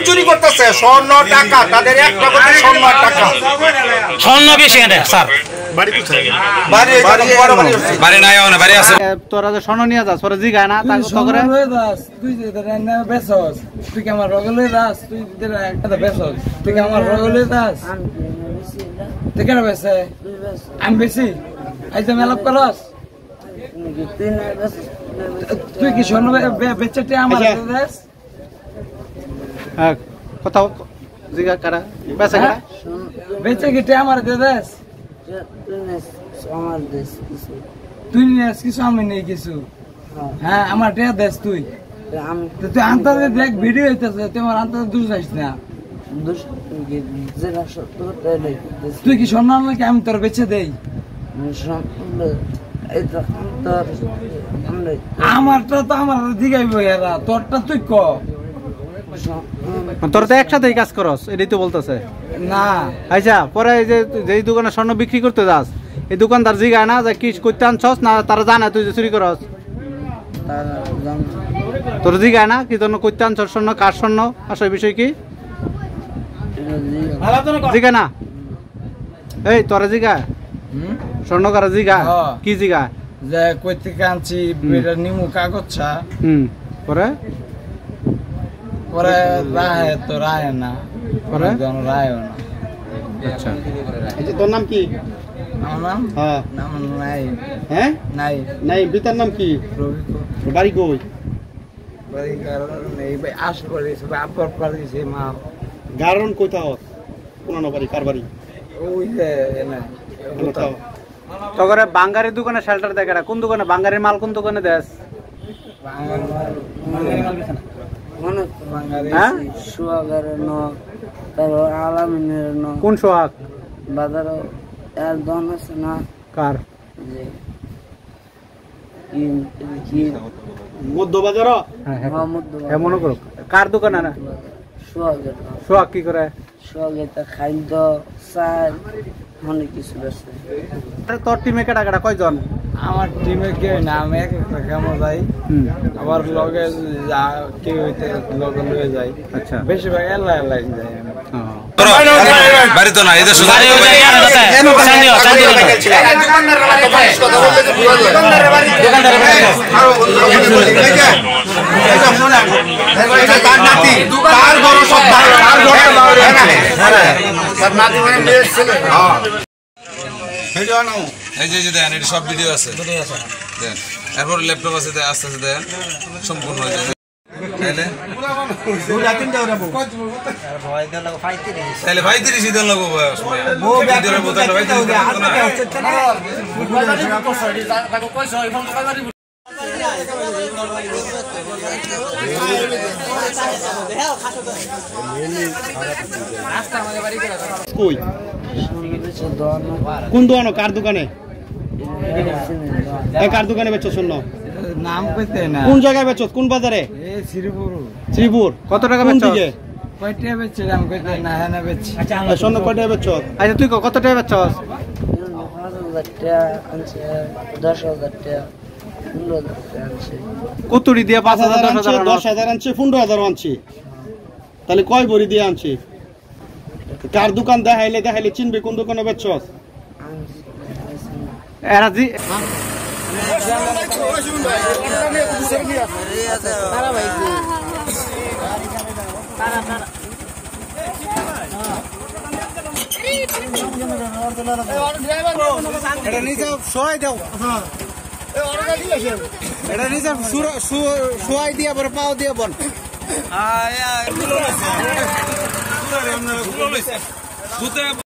চুরি করতেছে স্বর্ণ টাকা, তাদের একটা স্বর্ণ টাকা স্বর্ণ বেশি স্যার। তোরা যে স্বর্ণ নিয়ে যাস তোরা জিগায় না তুই আমার রগলে যাস, তুই আমার রগলে যাস, তুই কেন বেছে আমি বেশি আজ মেলাপ করস, তুই কি স্বর্ণ বেচে আমার কথা জিগা কারা বেচে কারা বেচে গেটে আমার দেশ আমার দেশ তুই নিস কিছু আমি নেই কিছু। হ্যাঁ আমার টেয়া দেশ তুই তুই আন্তাজে দেখ ভিডিও হইতেছে, তুই আমার আন্তাজে দূর যাইস না। তুই কি স্বর্ণ নাকি আমি তোর বেচে দেই? আমারটা তো আমার দিগাইব এরা, তোরটা তুই ক। তোর তো একসাথেই কাজ করস এটাই তো বলতেছে না। আচ্ছা পরে এই যে যেই দোকানে স্বর্ণ বিক্রি করতে যাস এই দোকানদার জিগায় না যে কি করতে আনছস না তারা জানে তুই যে চুরি করস? তোর জিগায় না কি তোর করতে আনছস স্বর্ণ, কার স্বর্ণ আসলে বিষয় কি জিগা না? এই তোরা জিগা স্বর্ণ কারা জিগা কি জিগা যে কই থেকে আনছি নিমু কাগজটা পরে পরে রায় তো রায় না পরে রায় না। আচ্ছা তোর নাম কি? আমার নাম নাম নাই। হ্যাঁ নাই নাই পিতার নাম কি? বাড়ি কই? বাড়ি কারণ এই আশ করে আপর পারিছে মা গারণ কোথাও পুরানো বাড়ি কার বাড়ি? ওই যে না কোথাও তো করে বাঙ্গারের দোকানে শেল্টার দেয় কোন দোকানে? বাঙ্গারের মাল কোন দোকানে দেস? কোন সোহাগ বাজার দন আছে না কার মধ্য বাজার মনে করো কার দোকানে না সোহাগ কি করে? সোহাগ খাদ্য চাল অনেক কিছু আছে। তোর টিমে কেটা কেটা কয়জন? আমার টিমে কেউ না, আমি এক একটা কামো যাই আবার লগে যা কেউ হইতে লগে লয়ে যাই। আচ্ছা বেশিরভাগ এলাই এলাই যাই বাড়ি তো না এদের সব ভিডিও আছে এরপর ল্যাপটপ আছে আস্তে আস্তে দেন সম্পূর্ণ হয়ে যাবে। তাহলে ভাই 30 দিন লাগবো কোন দোকানে কার দোকানে কার দোকানে বেচছ শূন্য নাম কইতে না কোন জায়গায় বেচছ কোন বাজারে? শ্রীপুর। শ্রীপুর কত টাকা বেচছ? কয়টা বেচছ নাম কইতে না হ্যাঁ না বেচছ। আচ্ছা শূন্য কয়টা বেচছ? আচ্ছা তুই কত টাকা বেচছ? 5000 টাকা আনছে 10000 টাকা 15000 টাকা আনছে কতটি দিয়ে 5000 10000 আনছে 15000 আনছে তাহলে কয় ভরি দিয়ে আনছে? কার দোকান দেখাইলে চিনবে কোন দোকানে বেচছ? এরা জি এটা নিজে সহায় দাও। হ্যাঁ এটা নিজে সহায় দিয়া পরে পাও দিয়া বল